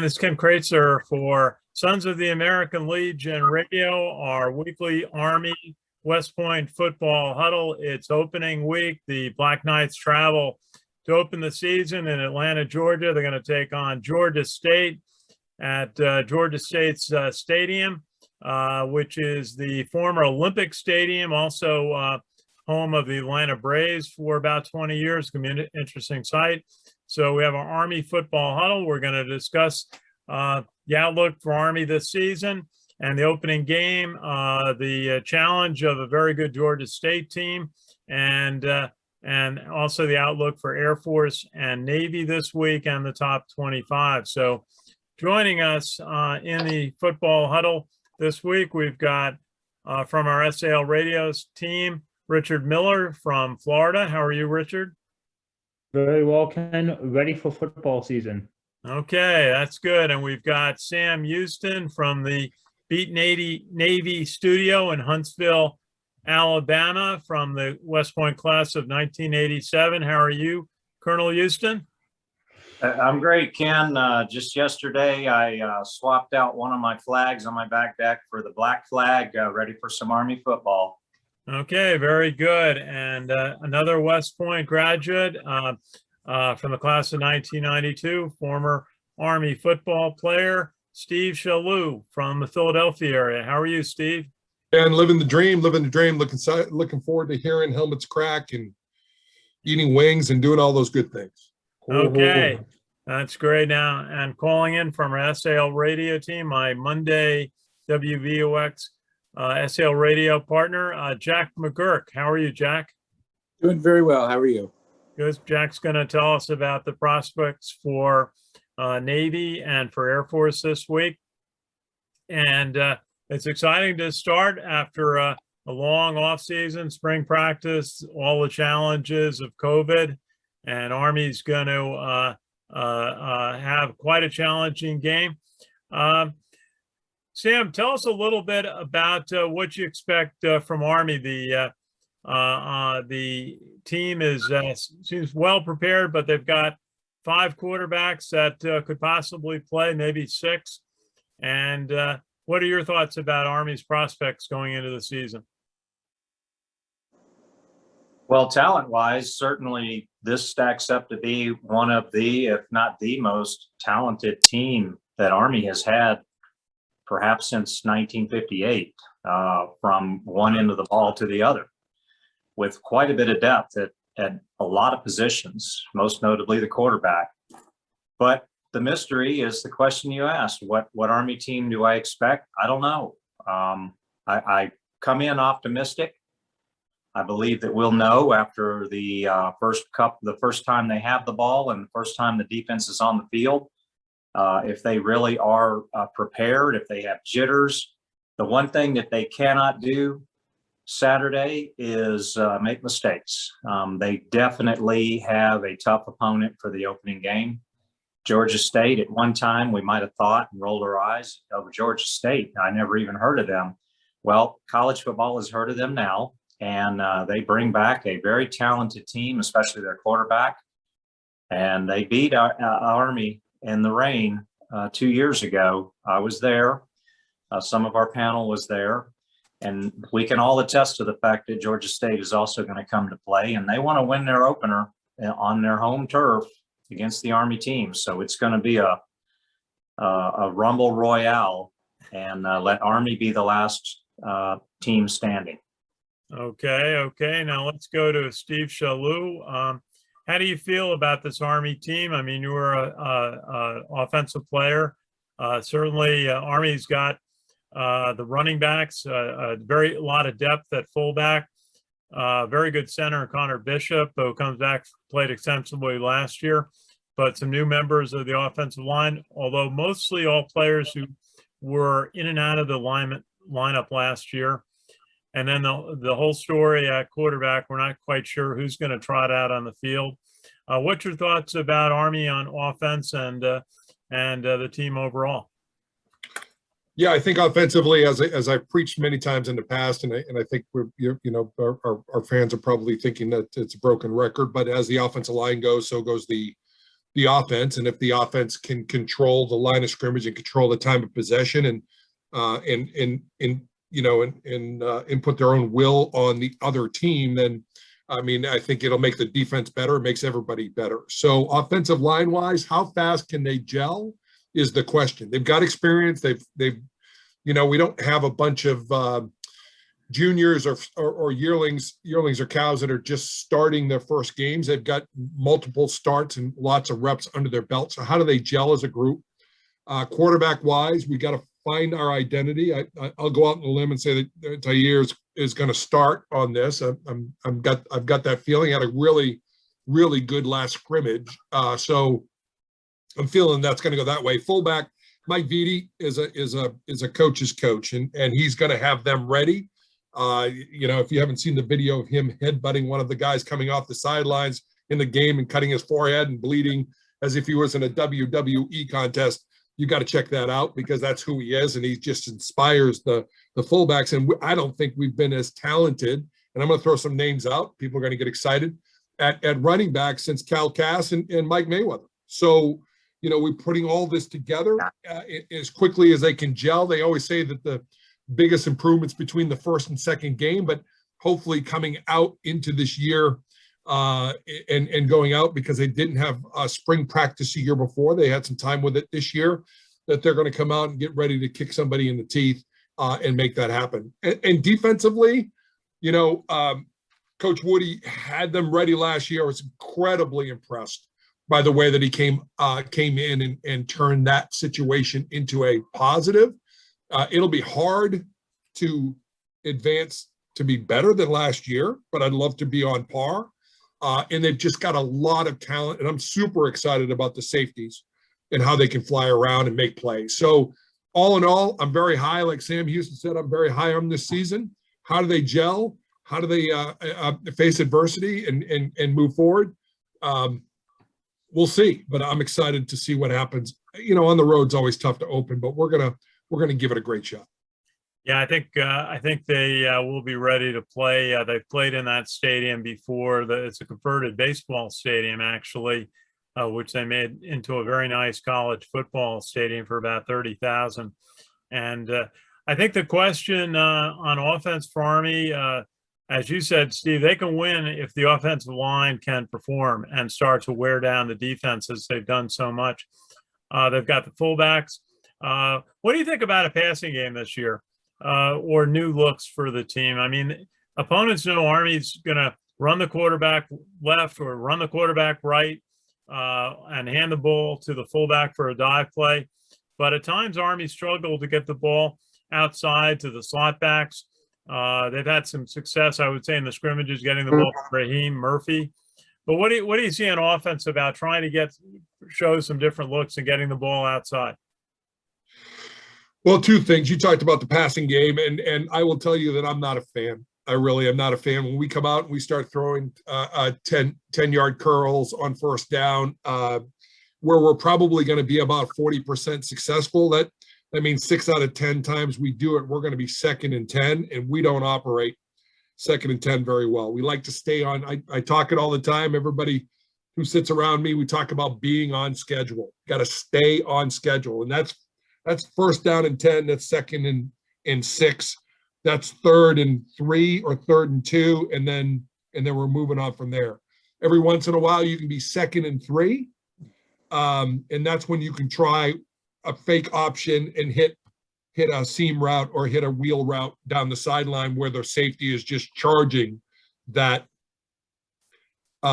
And it's Ken Kreitzer for Sons of the American Legion Radio, our weekly Army West Point football huddle. It's opening week. The Black Knights travel to open the season in Atlanta, Georgia. They're going to take on Georgia State at Georgia State's stadium, which is the former Olympic Stadium, also home of the Atlanta Braves for about 20 years. It's going to be an interesting site. So we have our Army football huddle. We're going to discuss the outlook for Army this season and the opening game, the challenge of a very good Georgia State team, and also the outlook for Air Force and Navy this week and the top 25. So joining us in the football huddle this week, we've got from our SAL Radios team, Richard Miller from Florida. How are you, Richard? Very well, Ken. Ready for football season. Okay, that's good. And we've got Sam Houston from the Beat Navy studio in Huntsville, Alabama, from the West Point class of 1987. How are you, Colonel Houston? I'm great, Ken. Just yesterday, I swapped out one of my flags on my back deck for the black flag, ready for some Army football. Okay, very good. And another West Point graduate from the class of 1992, former Army football player, Steve Shalou from the Philadelphia area. How are you, Steve? And living the dream, looking forward to hearing helmets crack and eating wings and doing all those good things. Okay, that's great. Now, and calling in from our SAL radio team, my Monday WVOX SAL radio partner, Jack Mcgurk. How are you, Jack? Doing very well. How are you? Good. Jack's going to tell us about the prospects for Navy and for Air Force this week. And it's exciting to start after a long off season, spring practice, all the challenges of COVID, and Army's going to have quite a challenging game. Sam, tell us a little bit about what you expect from Army. The team seems well prepared, but they've got 5 quarterbacks that could possibly play, maybe 6. And what are your thoughts about Army's prospects going into the season? Well, talent-wise, certainly this stacks up to be one of the, if not the most talented team that Army has had perhaps since 1958, from one end of the ball to the other, with quite a bit of depth at a lot of positions, most notably the quarterback. But the mystery is the question you asked: what Army team do I expect? I don't know. I come in optimistic. I believe that we'll know after the first time they have the ball and the first time the defense is on the field, if they really are prepared, if they have jitters. The one thing that they cannot do Saturday is make mistakes. They definitely have a tough opponent for the opening game. Georgia State, at one time, we might have thought and rolled our eyes over Georgia State. I never even heard of them. Well, college football has heard of them now, and they bring back a very talented team, especially their quarterback. And they beat Army in the rain 2 years ago. I was there. Some of our panel was there. And we can all attest to the fact that Georgia State is also going to come to play, and they want to win their opener on their home turf against the Army team. So it's going to be a rumble royale, and let Army be the last team standing. Okay. Now let's go to Steve Shalou. How do you feel about this Army team? I mean, you were an offensive player. Certainly, Army's got the running backs, a lot of depth at fullback. Very good center, Connor Bishop, who comes back, played extensively last year. But some new members of the offensive line, although mostly all players who were in and out of the lineup last year. And then the whole story at quarterback, we're not quite sure who's going to trot out on the field. What's your thoughts about Army on offense and the team overall? Yeah, I think offensively, as I've preached many times in the past, and I think our fans are probably thinking that it's a broken record. But as the offensive line goes, so goes the the offense, and if the offense can control the line of scrimmage and control the time of possession and input their own will on the other team, then I mean, I think it'll make the defense better. It makes everybody better. So offensive line wise, how fast can they gel is the question. They've got experience. They've we don't have a bunch of juniors or yearlings or cows that are just starting their first games. They've got multiple starts and lots of reps under their belt. So how do they gel as a group? Quarterback wise, we got to find our identity. I'll go out on a limb and say that Tahir is going to start on this. I've got that feeling. Had a really, really good last scrimmage. So I'm feeling that's going to go that way. Fullback Mike Vitti is a coach's coach, and he's going to have them ready. If you haven't seen the video of him headbutting one of the guys coming off the sidelines in the game and cutting his forehead and bleeding as if he was in a WWE contest, you got to check that out, because that's who he is, and he just inspires the fullbacks. And I don't think we've been as talented, and I'm going to throw some names out. People are going to get excited at running back since Cal Cass and Mike Mayweather. So, we're putting all this together as quickly as they can gel. They always say that the biggest improvements between the first and second game, but hopefully coming out into this year and going out, because they didn't have spring practice the year before. They had some time with it this year, that they're going to come out and get ready to kick somebody in the teeth and make that happen. And defensively, Coach Woody had them ready last year. I was incredibly impressed by the way that he came in and turned that situation into a positive. It'll be hard to advance to be better than last year, but I'd love to be on par. And they've just got a lot of talent, and I'm super excited about the safeties and how they can fly around and make plays. So all in all, I'm very high. Like Sam Houston said, I'm very high on this season. How do they gel? How do they face adversity and move forward? We'll see, but I'm excited to see what happens. On the road's always tough to open, but we're gonna give it a great shot. Yeah, I think they will be ready to play. They've played in that stadium before. It's a converted baseball stadium, actually, which they made into a very nice college football stadium for about 30,000. And I think the question on offense for Army, as you said, Steve, they can win if the offensive line can perform and start to wear down the defenses. They've done so much. They've got the fullbacks. What do you think about a passing game this year, or new looks for the team? I mean, opponents know Army's going to run the quarterback left or run the quarterback right and hand the ball to the fullback for a dive play. But at times, Army struggled to get the ball outside to the slot backs. They've had some success, I would say, in the scrimmages, getting the ball to Raheem Murphy. But what do you see on offense about trying to show some different looks and getting the ball outside? Well, two things. You talked about the passing game, and I will tell you that I'm not a fan. I really am not a fan. When we come out and we start throwing 10-yard curls on first down, where we're probably going to be about 40% successful, that means 6 out of 10 times we do it, we're going to be 2nd and 10, and we don't operate 2nd and 10 very well. We like to stay on. I talk it all the time. Everybody who sits around me, we talk about being on schedule. Got to stay on schedule, and that's first down and 10. That's 2nd and 6. That's 3rd and 3 or 3rd and 2, and then we're moving on from there. Every once in a while, you can be 2nd and 3, and that's when you can try a fake option and hit a seam route or hit a wheel route down the sideline where their safety is just charging that.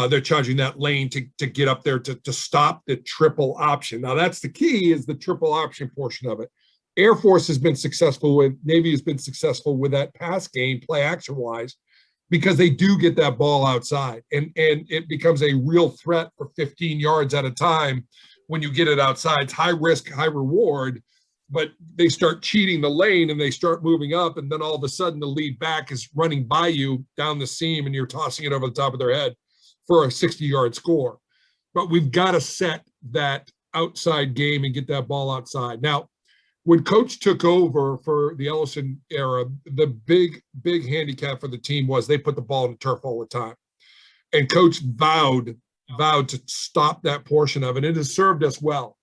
They're charging that lane to get up there to stop the triple option. Now that's the key, is the triple option portion of it. Air Force has been successful with, Navy has been successful with that pass game, play action wise, because they do get that ball outside, and it becomes a real threat for 15 yards at a time when you get it outside. It's high risk, high reward, but they start cheating the lane and they start moving up, and then all of a sudden the lead back is running by you down the seam and you're tossing it over the top of their head for a 60-yard score. But we've got to set that outside game and get that ball outside. Now, when Coach took over for the Ellison era, the big handicap for the team was they put the ball in the turf all the time. And Coach vowed vowed to stop that portion of it. It has served us well.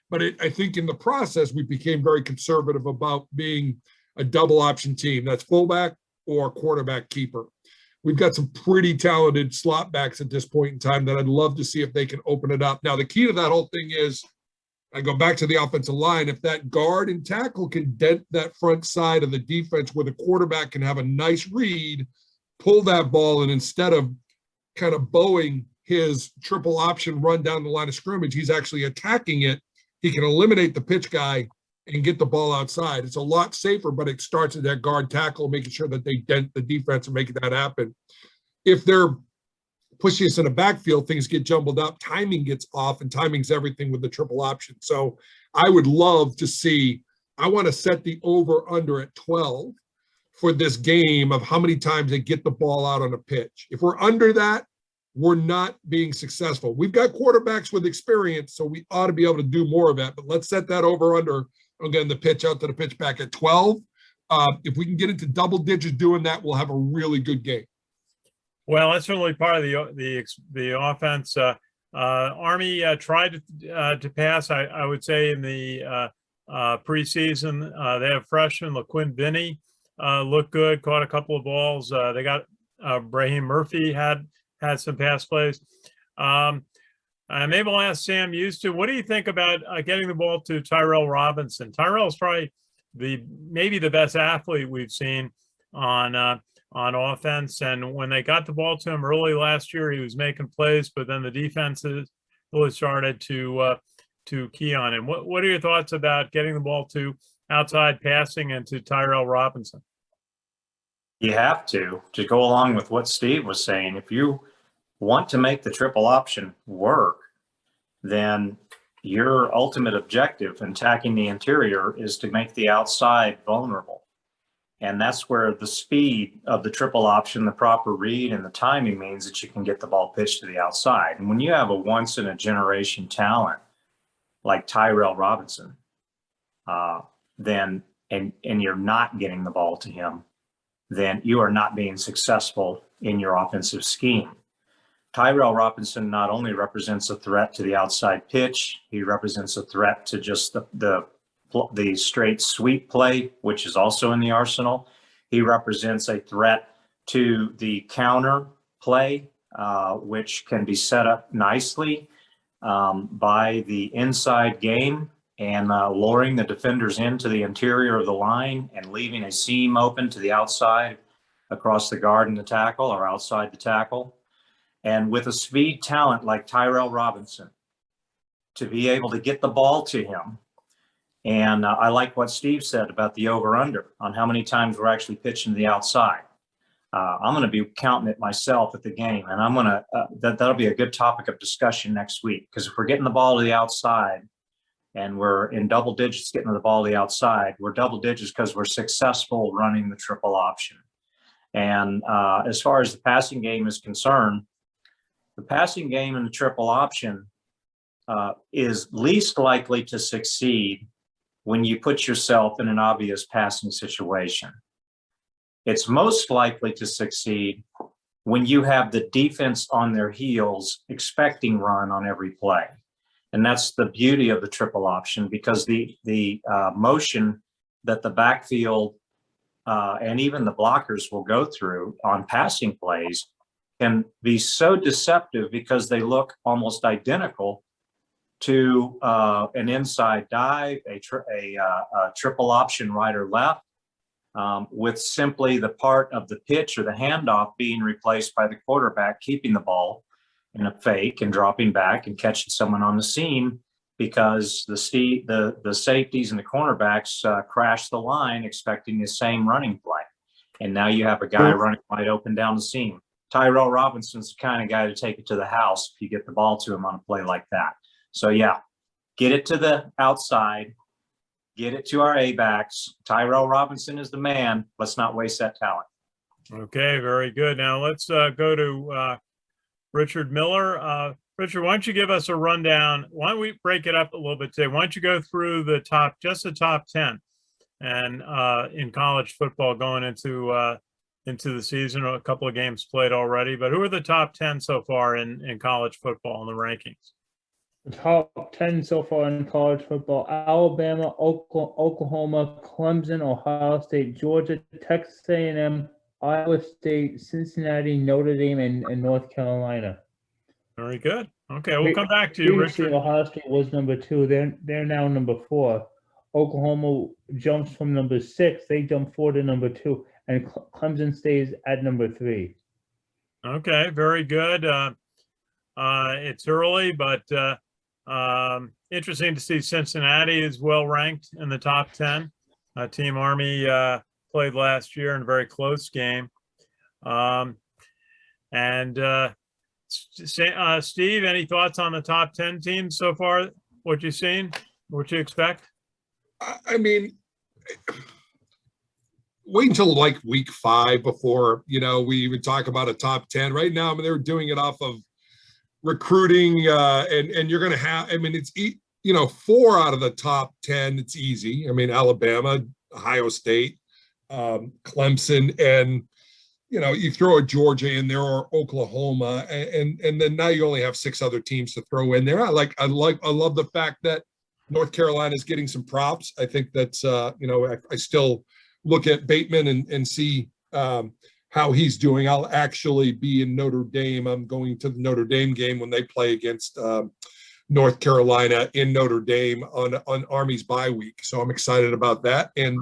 But I think in the process, we became very conservative about being a double option team. That's fullback or quarterback keeper. We've got some pretty talented slot backs at this point in time that I'd love to see if they can open it up. Now, the key to that whole thing is, I go back to the offensive line. If that guard and tackle can dent that front side of the defense where the quarterback can have a nice read, pull that ball, and instead of kind of bowing his triple option run down the line of scrimmage, he's actually attacking it. He can eliminate the pitch guy and get the ball outside. It's a lot safer, but it starts at that guard tackle, making sure that they dent the defense and making that happen. If they're pushing us in a backfield, things get jumbled up, timing gets off, and timing's everything with the triple option. So I would love to see, I want to set the over under at 12 for this game of how many times they get the ball out on a pitch. If we're under that, we're not being successful. We've got quarterbacks with experience, so we ought to be able to do more of that. But let's set that over under, again, the pitch out to the pitch back at 12. If we can get into double digits doing that, we'll have a really good game. Well, that's certainly part of the offense. Army tried to pass, I would say, in the preseason. They have freshman LaQuinn Binney, looked good, caught a couple of balls. They got Brahim Murphy had some pass plays. Maybe I'll ask Sam Houston, what do you think about getting the ball to Tyrell Robinson? Tyrell's probably maybe the best athlete we've seen on offense. And when they got the ball to him early last year, he was making plays, but then the defenses really started to key on him. What are your thoughts about getting the ball to outside passing and to Tyrell Robinson? You have to go along with what Steve was saying. If you want to make the triple option work, then your ultimate objective in attacking the interior is to make the outside vulnerable. And that's where the speed of the triple option, the proper read, and the timing means that you can get the ball pitched to the outside. And when you have a once-in-a-generation talent like Tyrell Robinson, then you're not getting the ball to him, then you are not being successful in your offensive scheme. Tyrell Robinson not only represents a threat to the outside pitch, he represents a threat to just the straight sweep play, which is also in the arsenal. He represents a threat to the counter play, which can be set up nicely by the inside game and luring the defenders into the interior of the line and leaving a seam open to the outside across the guard and the tackle or outside the tackle. And with a speed talent like Tyrell Robinson, to be able to get the ball to him. And I like what Steve said about the over-under on how many times we're actually pitching to the outside. I'm going to be counting it myself at the game, and I'm going to that'll be a good topic of discussion next week, because if we're getting the ball to the outside and we're in double digits getting the ball to the outside, we're double digits because we're successful running the triple option. And as far as the passing game is concerned, the passing game in the triple option is least likely to succeed when you put yourself in an obvious passing situation. It's most likely to succeed when you have the defense on their heels expecting run on every play. And that's the beauty of the triple option, because the motion that the backfield and even the blockers will go through on passing plays can be so deceptive because they look almost identical to an inside dive, a triple option right or left, with simply the part of the pitch or the handoff being replaced by the quarterback keeping the ball in a fake and dropping back and catching someone on the seam, because the safeties and the cornerbacks crash the line expecting the same running play. And now you have a guy running wide open down the seam. Tyrell Robinson's the kind of guy to take it to the house if you get the ball to him on a play like that. So yeah, get it to the outside, get it to our A-backs. Tyrell Robinson is the man. Let's not waste that talent. Okay, very good. Now let's go to Richard Miller. Richard, why don't you give us a rundown? Why don't we break it up a little bit today? Why don't you go through the top 10 and in college football going into into the season, a couple of games played already, but who are the top 10 so far in college football in the rankings? The top 10 so far in college football: Alabama, Oklahoma, Clemson, Ohio State, Georgia, Texas A&M, Iowa State, Cincinnati, Notre Dame, and North Carolina. Very good. Okay, we'll come back to you, Previously, Richard. Ohio State was number 2. They're now number 4. Oklahoma jumps from number 6. They jump 4 to number 2, and Clemson stays at number 3. Okay, very good. It's early, but interesting to see Cincinnati is well ranked in the top 10. Team Army played last year in a very close game. Steve, any thoughts on the top 10 teams so far? What you've seen? What you expect? I mean, wait until like week 5 before, we even talk about a top 10. Right now, I mean, they're doing it off of recruiting, and you're going to have, I mean, it's, 4 out of the top 10, it's easy. I mean, Alabama, Ohio State, Clemson, and, you throw a Georgia in there or Oklahoma, and then now you only have 6 other teams to throw in there. I love the fact that North Carolina is getting some props. I think that's, I still look at Bateman and see how he's doing. I'll actually be in Notre Dame. I'm going to the Notre Dame game when they play against North Carolina in Notre Dame on Army's bye week. So I'm excited about that. And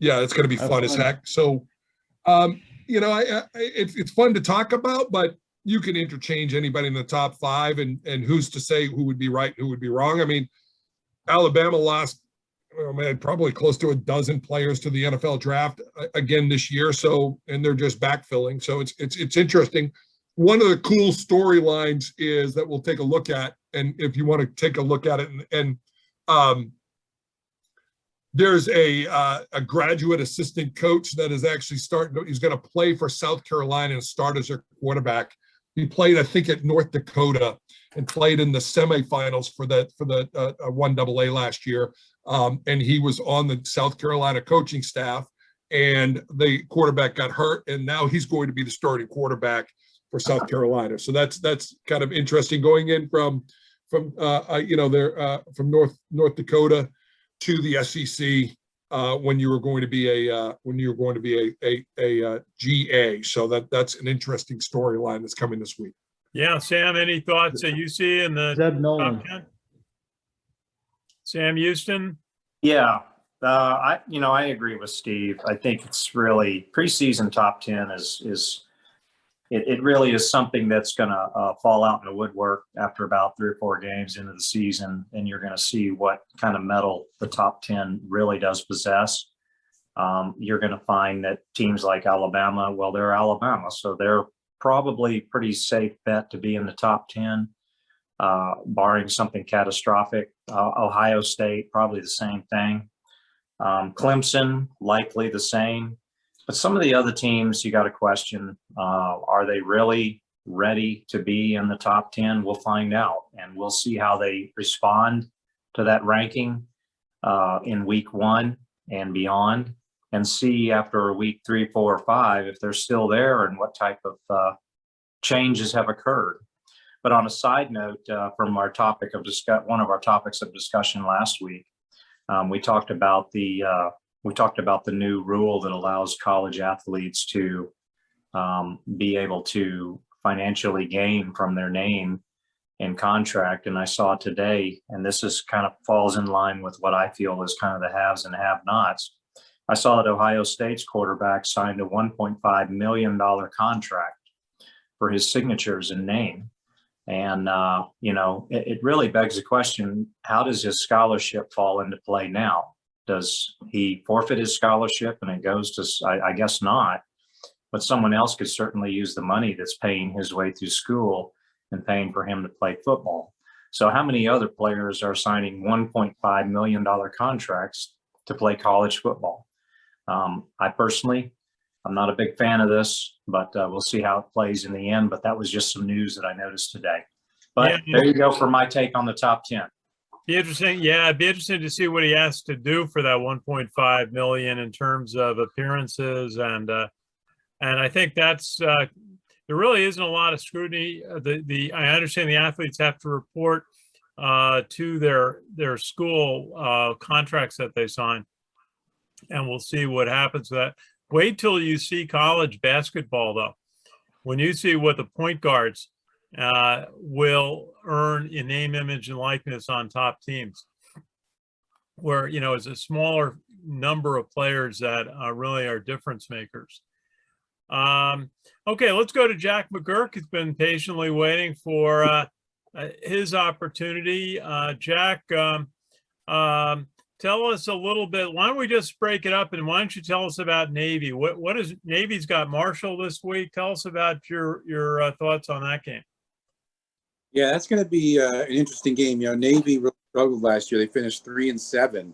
yeah, it's going to be fun as heck. So, it's fun to talk about, but you can interchange anybody in the top 5 and who's to say who would be right and who would be wrong. I mean, Alabama lost, probably close to a dozen players to the NFL draft again this year. So, and they're just backfilling. So it's interesting. One of the cool storylines is that we'll take a look at, and if you want to take a look at it, and there's a graduate assistant coach that is actually he's going to play for South Carolina and start as their quarterback. He played, I think, at North Dakota and played in the semifinals for the 1AA last year. And he was on the South Carolina coaching staff, and the quarterback got hurt, and now he's going to be the starting quarterback for South Carolina. So that's kind of interesting, going in from North Dakota to the SEC when you were going to be a GA. So that's an interesting storyline that's coming this week. Yeah, Sam, any thoughts that you see in the Zeb Nolan. top 10? Sam Houston? Yeah, I agree with Steve. I think it's really preseason top 10 is it really is something that's going to fall out in the woodwork after about 3 or 4 games into the season, and you're going to see what kind of mettle the top 10 really does possess. You're going to find that teams like Alabama, well, they're Alabama, so they're probably pretty safe bet to be in the top 10, barring something catastrophic. Ohio State, probably the same thing. Clemson, likely the same. But some of the other teams, you got to question, are they really ready to be in the top 10? We'll find out, and we'll see how they respond to that ranking in week 1 and beyond, and see after week 3, 4, or 5 if they're still there and what type of changes have occurred. But on a side note, from our topic of one of our topics of discussion last week, we talked about the new rule that allows college athletes to be able to financially gain from their name and contract. And I saw today, and this is kind of falls in line with what I feel is kind of the haves and have-nots. I saw that Ohio State's quarterback signed a $1.5 million contract for his signatures and name. And, it really begs the question, how does his scholarship fall into play now? Does he forfeit his scholarship and it goes to, I guess not, but someone else could certainly use the money that's paying his way through school and paying for him to play football. So how many other players are signing $1.5 million contracts to play college football? I personally, I'm not a big fan of this, but we'll see how it plays in the end. But that was just some news that I noticed today. But there you go for my take on the top 10. Be interesting. Yeah, it'd be interesting to see what he has to do for that 1.5 million in terms of appearances and And I think that's there really isn't a lot of scrutiny. I understand the athletes have to report to their school contracts that they sign, and we'll see what happens with that. Wait till you see college basketball, though. When you see what the point guards will earn in name, image, and likeness on top teams, where, you know, it's a smaller number of players that really are difference makers. Okay, let's go to Jack McGurk, who's been patiently waiting for his opportunity. Jack, tell us a little bit. Why don't we just break it up, and why don't you tell us about Navy? What is Navy's got Marshall this week? Tell us about your thoughts on that game. Yeah, that's going to be an interesting game. You know, Navy really struggled last year. They finished 3-7,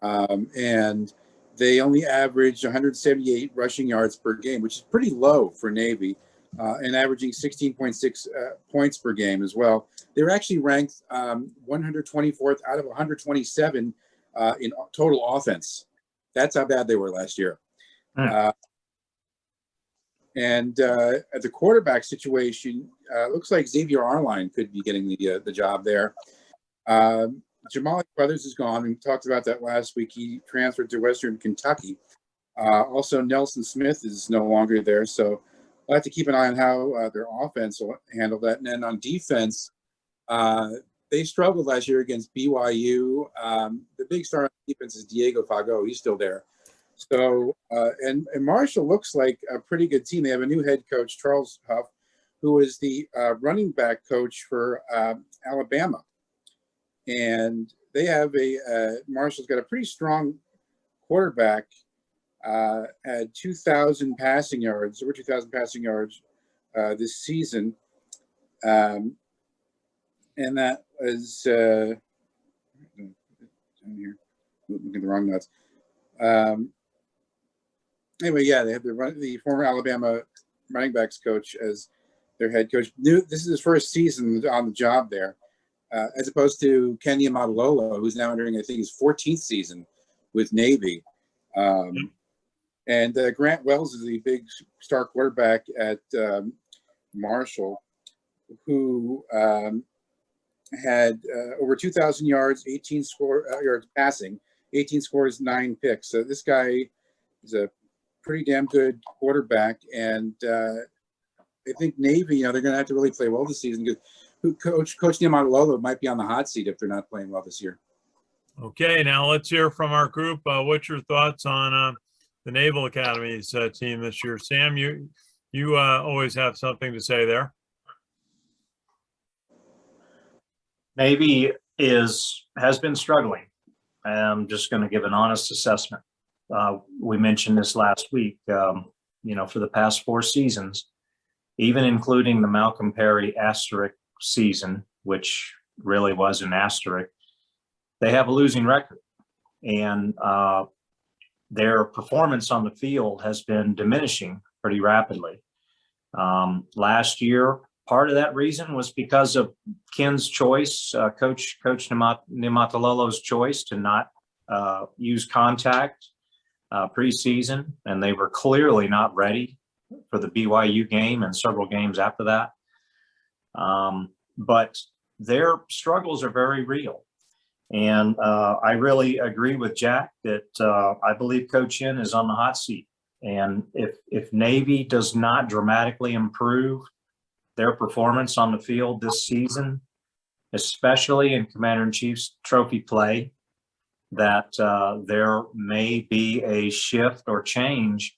and they only averaged 178 rushing yards per game, which is pretty low for Navy, and averaging 16.6 points per game as well. They were actually ranked 124th out of 127 in total offense. That's how bad they were last year. And at the quarterback situation, looks like Xavier Arline could be getting the job there. Jamali Brothers is gone. We talked about that last week. He transferred to Western Kentucky. Also, Nelson Smith is no longer there. So we'll have to keep an eye on how their offense will handle that. And then on defense, they struggled last year against BYU. The big star on defense is Diego Fago. He's still there. So, and Marshall looks like a pretty good team. They have a new head coach, Charles Huff, who is the running back coach for Alabama. And they have Marshall's got a pretty strong quarterback, had 2,000 passing yards, over 2,000 passing yards this season. And that was, down here, looking at the wrong notes. Anyway, yeah, they have the former Alabama running backs coach as their head coach. This is his first season on the job there, as opposed to Kenya Matalolo, who's now entering, I think, his 14th season with Navy. And Grant Wells is the big star quarterback at Marshall, who had over 2,000 yards, 18 yards passing, 18 scores, 9 picks. So this guy is a pretty damn good quarterback, and I think Navy, you know, they're going to have to really play well this season because Coach Niamatololo might be on the hot seat if they're not playing well this year. Okay, now let's hear from our group. What's your thoughts on the Naval Academy's team this year? Sam, you always have something to say there. Navy has been struggling. I'm just going to give an honest assessment. We mentioned this last week, you know, for the past 4 seasons, even including the Malcolm Perry asterisk season, which really was an asterisk, they have a losing record. And their performance on the field has been diminishing pretty rapidly. Last year, part of that reason was because of Ken's choice, Coach Niamatololo's choice to not use contact preseason, and they were clearly not ready for the BYU game and several games after that. But their struggles are very real. And I really agree with Jack that I believe Coach Yen is on the hot seat. And if Navy does not dramatically improve their performance on the field this season, especially in Commander-in-Chief's trophy play, that there may be a shift or change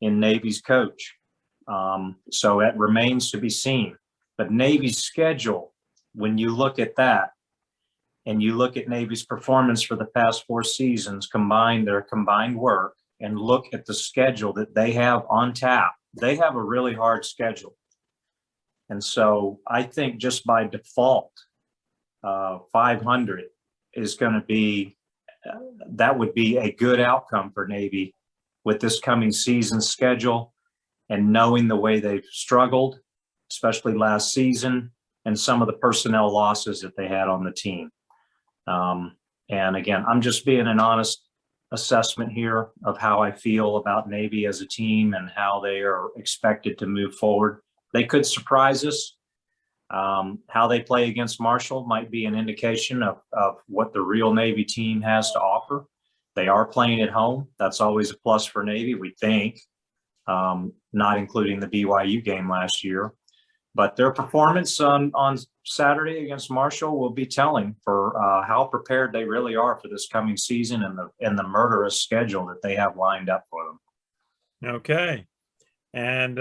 in Navy's coach. So it remains to be seen. But Navy's schedule, when you look at that, and you look at Navy's performance for the past 4 seasons, their combined work, and look at the schedule that they have on tap, they have a really hard schedule. And so I think just by default, 500 is going to be, that would be a good outcome for Navy with this coming season schedule and knowing the way they've struggled, especially last season, and some of the personnel losses that they had on the team. And again, I'm just being an honest assessment here of how I feel about Navy as a team and how they are expected to move forward. They could surprise us. How they play against Marshall might be an indication of what the real Navy team has to offer. They are playing at home. That's always a plus for Navy, we think, not including the BYU game last year. But their performance on Saturday against Marshall will be telling for how prepared they really are for this coming season and the murderous schedule that they have lined up for them. Okay. And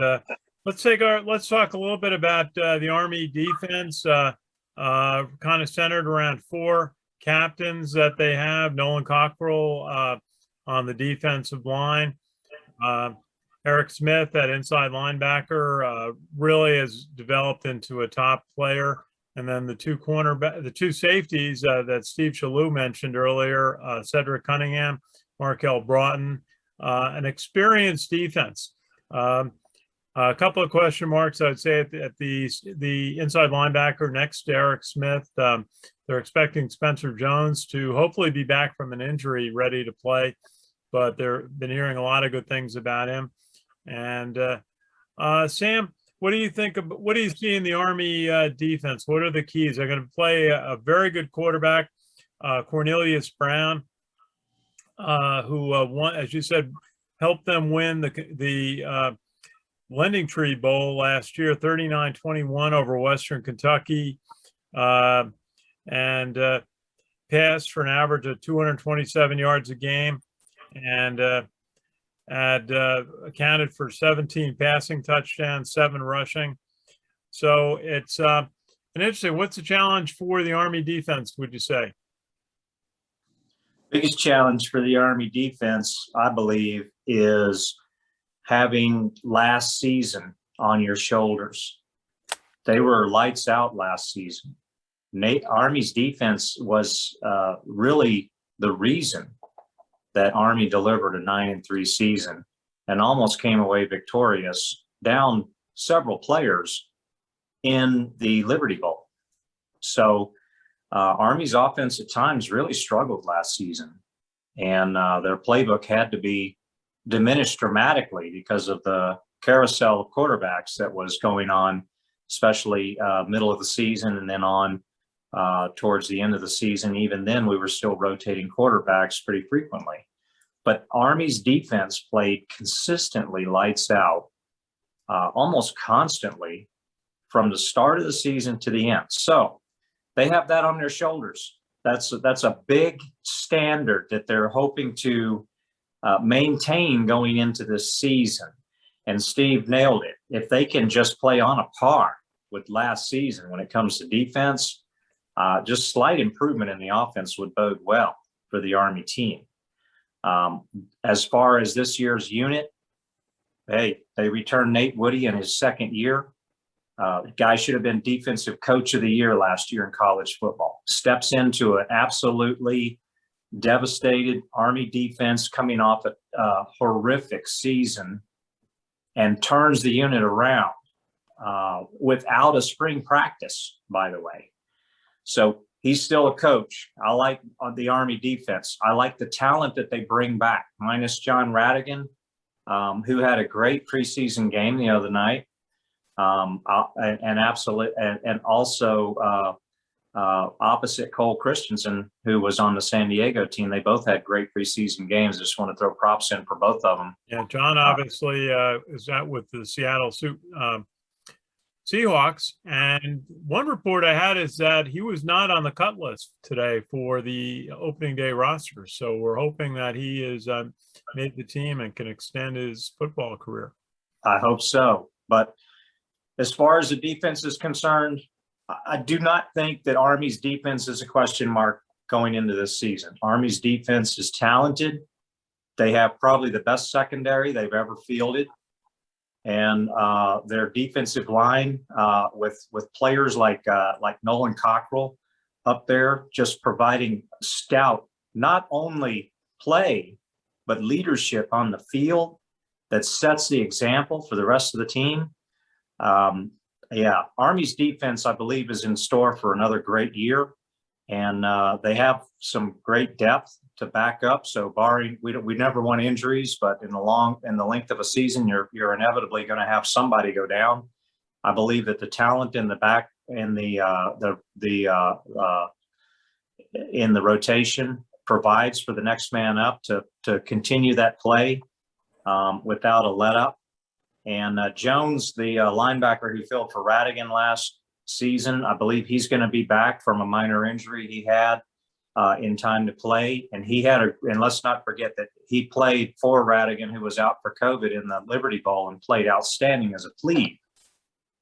let's talk a little bit about the Army defense, kind of centered around 4 captains that they have. Nolan Cockrell on the defensive line. Eric Smith, that inside linebacker, really has developed into a top player. And then the 2 safeties that Steve Shalhoub mentioned earlier, Cedric Cunningham, Markel Broughton, an experienced defense. A couple of question marks, I'd say, at the inside linebacker next to Eric Smith. They're expecting Spencer Jones to hopefully be back from an injury, ready to play, but they've been hearing a lot of good things about him. And Sam, what do you think of, what do you see in the Army defense? What are the keys? They're going to play a very good quarterback, Cornelius Brown, who won, as you said, helped them win the Lending Tree Bowl last year, 39-21 over Western Kentucky, and passed for an average of 227 yards a game, and had accounted for 17 passing touchdowns, 7 rushing. So it's an interesting. What's the challenge for the Army defense, would you say? Biggest challenge for the Army defense, I believe, is having last season on your shoulders. They were lights out last season. Army's defense was really the reason that Army delivered a 9-3 season and almost came away victorious, down several players in the Liberty Bowl. So Army's offense at times really struggled last season, and their playbook had to be diminished dramatically because of the carousel of quarterbacks that was going on, especially middle of the season and then on towards the end of the season. Even then, we were still rotating quarterbacks pretty frequently. But Army's defense played consistently lights out, almost constantly from the start of the season to the end. So they have that on their shoulders. That's a big standard that they're hoping to maintain going into this season. And Steve nailed it. If they can just play on a par with last season when it comes to defense, just slight improvement in the offense would bode well for the Army team. As far as this year's unit, hey, they returned Nate Woody in his second year. The guy should have been Defensive Coach of the Year last year in college football. Steps into an absolutely devastated Army defense coming off a horrific season and turns the unit around without a spring practice, by the way. So he's still a coach. I like the Army defense. I like the talent that they bring back, minus John Radigan, who had a great preseason game the other night. And also opposite Cole Christensen, who was on the San Diego team. They both had great preseason games. I just want to throw props in for both of them. Yeah, John obviously is out with the Seattle Seahawks. And one report I had is that he was not on the cut list today for the opening day roster. So we're hoping that he is made the team and can extend his football career. I hope so. But as far as the defense is concerned, I do not think that Army's defense is a question mark going into this season. Army's defense is talented. They have probably the best secondary they've ever fielded. And their defensive line with players like Nolan Cockrell up there, just providing stout, not only play, but leadership on the field that sets the example for the rest of the team. Yeah, Army's defense, I believe, is in store for another great year. And they have some great depth to back up. So barring, we never want injuries, but in the length of a season, you're inevitably going to have somebody go down. I believe that the talent in the back in the rotation provides for the next man up to continue that play without a let up. And Jones, the linebacker who filled for Radigan last season, I believe he's going to be back from a minor injury he had in time to play. And and let's not forget that he played for Radigan, who was out for COVID in the Liberty Bowl, and played outstanding as a plebe.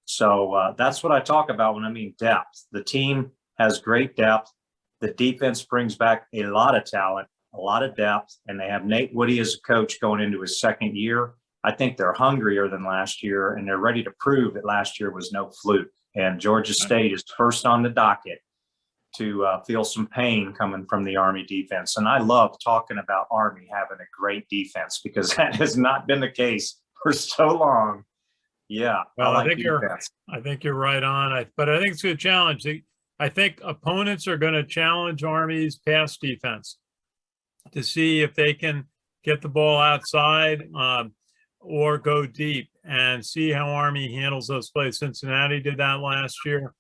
So that's what I talk about when I mean depth. The team has great depth. The defense brings back a lot of talent, a lot of depth, and they have Nate Woody as a coach going into his second year. I think they're hungrier than last year, and they're ready to prove that last year was no fluke. And Georgia State is first on the docket to feel some pain coming from the Army defense. And I love talking about Army having a great defense, because that has not been the case for so long. Yeah, Well, I I think you're right on. But I think it's a challenge. I think opponents are going to challenge Army's pass defense to see if they can get the ball outside or go deep, and see how Army handles those plays. Cincinnati did that last year,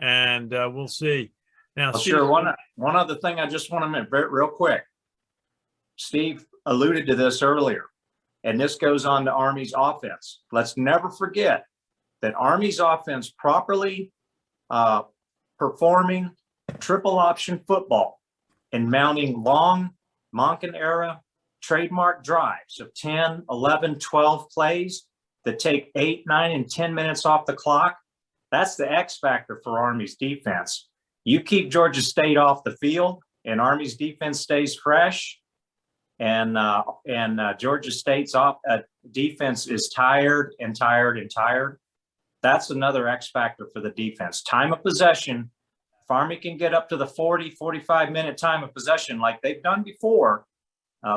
and we'll see. Now, Well, Steve, sure. One other thing I just want to mention real quick. Steve alluded to this earlier, and this goes on to Army's offense. Let's never forget that Army's offense properly performing triple option football and mounting long Monken era trademark drives of 10, 11, 12 plays that take 8, 9, and 10 minutes off the clock. That's the X factor for Army's defense. You keep Georgia State off the field, and Army's defense stays fresh, and Georgia State's defense is tired. That's another X factor for the defense. Time of possession. If Army can get up to the 40, 45-minute time of possession like they've done before,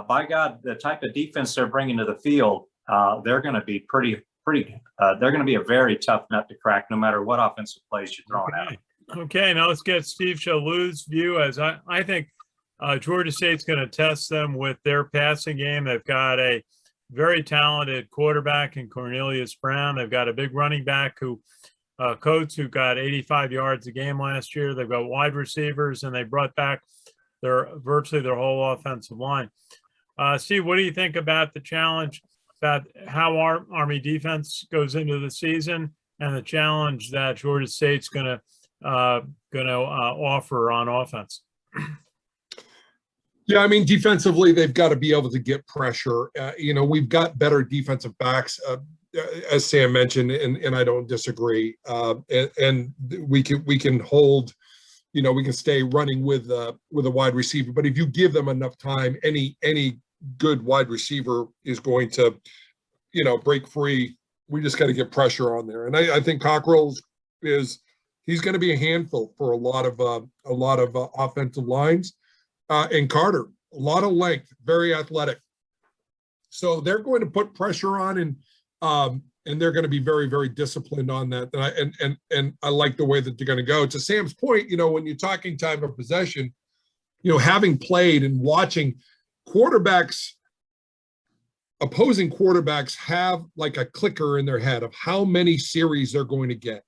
by God, the type of defense they're bringing to the field, they're going to be they're going to be a very tough nut to crack, no matter what offensive plays you're throwing at them. Okay, now let's get Steve Shalou's view, as I think Georgia State's going to test them with their passing game. They've got a very talented quarterback in Cornelius Brown. They've got a big running back Coates, who got 85 yards a game last year. They've got wide receivers, and they brought back virtually their whole offensive line. Steve, what do you think about the challenge, about how our Army defense goes into the season, and the challenge that Georgia State's going to offer on offense? Yeah, I mean, defensively, they've got to be able to get pressure. We've got better defensive backs, as Sam mentioned, and I don't disagree. And we can hold, we can stay running with a wide receiver. But if you give them enough time, any good wide receiver is going to, break free. We just got to get pressure on there. And I think Cockrell he's going to be a handful for a lot of offensive lines. And Carter, a lot of length, very athletic. So they're going to put pressure on, and they're going to be very, very disciplined on that. And I like the way that they're going to go. To Sam's point, when you're talking time of possession, having played and watching opposing quarterbacks have like a clicker in their head of how many series they're going to get.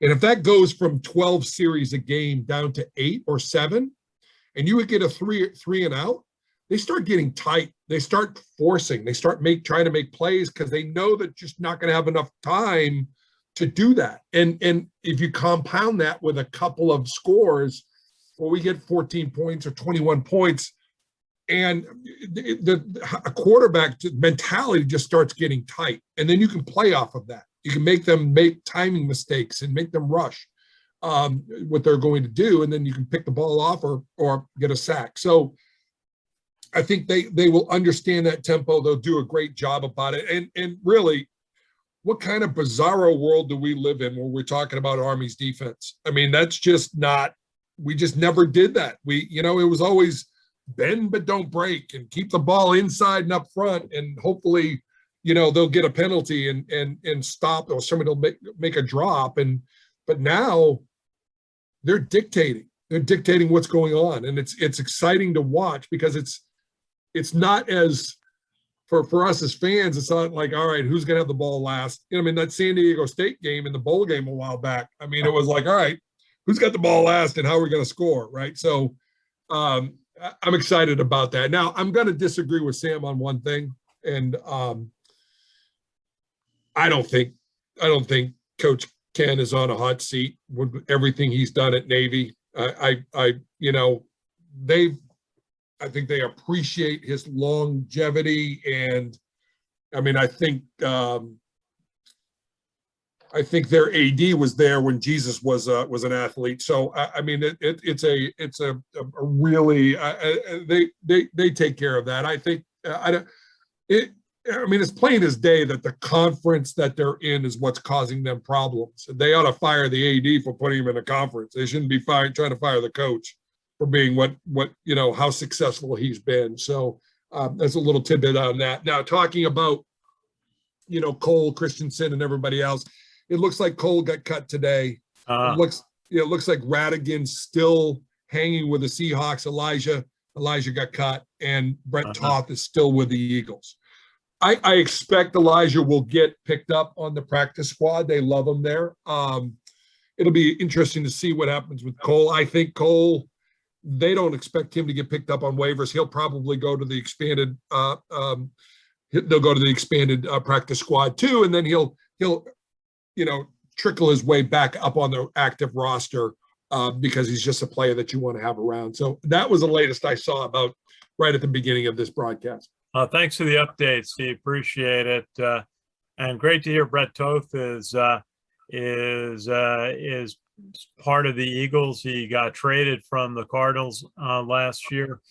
And if that goes from 12 series a game down to 8 or 7, and you would get a three and out, they start getting tight. They start forcing. They start trying to make plays because they know they're just not going to have enough time to do that. And if you compound that with a couple of scores, well, we get 14 points or 21 points, and a quarterback mentality just starts getting tight. And then you can play off of that. You can make them make timing mistakes and make them rush what they're going to do, and then you can pick the ball off or get a sack. So I think they will understand that tempo. They'll do a great job about it. And really, what kind of bizarro world do we live in when we're talking about Army's defense? I mean, that's just not, we just never did that. It was always bend but don't break, and keep the ball inside and up front, and hopefully, they'll get a penalty and stop, or somebody will make a drop. But now they're dictating. They're dictating what's going on, and it's exciting to watch because it's not as for us as fans. It's not like, all right, who's gonna have the ball last? You know, I mean, that San Diego State game in the bowl game a while back. I mean, it was like, all right, who's got the ball last, and how are we going to score, right? So I'm excited about that. Now, I'm going to disagree with Sam on one thing, and I don't think Coach Ken is on a hot seat with everything he's done at Navy. I think they appreciate his longevity, and I mean, I think their AD was there when Jesus was an athlete. So I mean, it's a really they take care of that. I think I mean, it's plain as day that the conference that they're in is what's causing them problems. They ought to fire the AD for putting him in a conference. They shouldn't be trying to fire the coach for being what how successful he's been. So that's a little tidbit on that. Now, talking about Cole, Christensen, and everybody else, it looks like Cole got cut today. It looks like Radigan's still hanging with the Seahawks. Elijah got cut, and Brett Toth is still with the Eagles. I expect Elijah will get picked up on the practice squad. They love him there. It'll be interesting to see what happens with Cole. I think Cole, they don't expect him to get picked up on waivers. He'll probably go to the expanded. They'll go to the expanded practice squad too, and then he'll trickle his way back up on the active roster because he's just a player that you want to have around. So that was the latest I saw about right at the beginning of this broadcast. Thanks for the update, Steve. Appreciate it. And great to hear Brett Toth is part of the Eagles. He got traded from the Cardinals last year.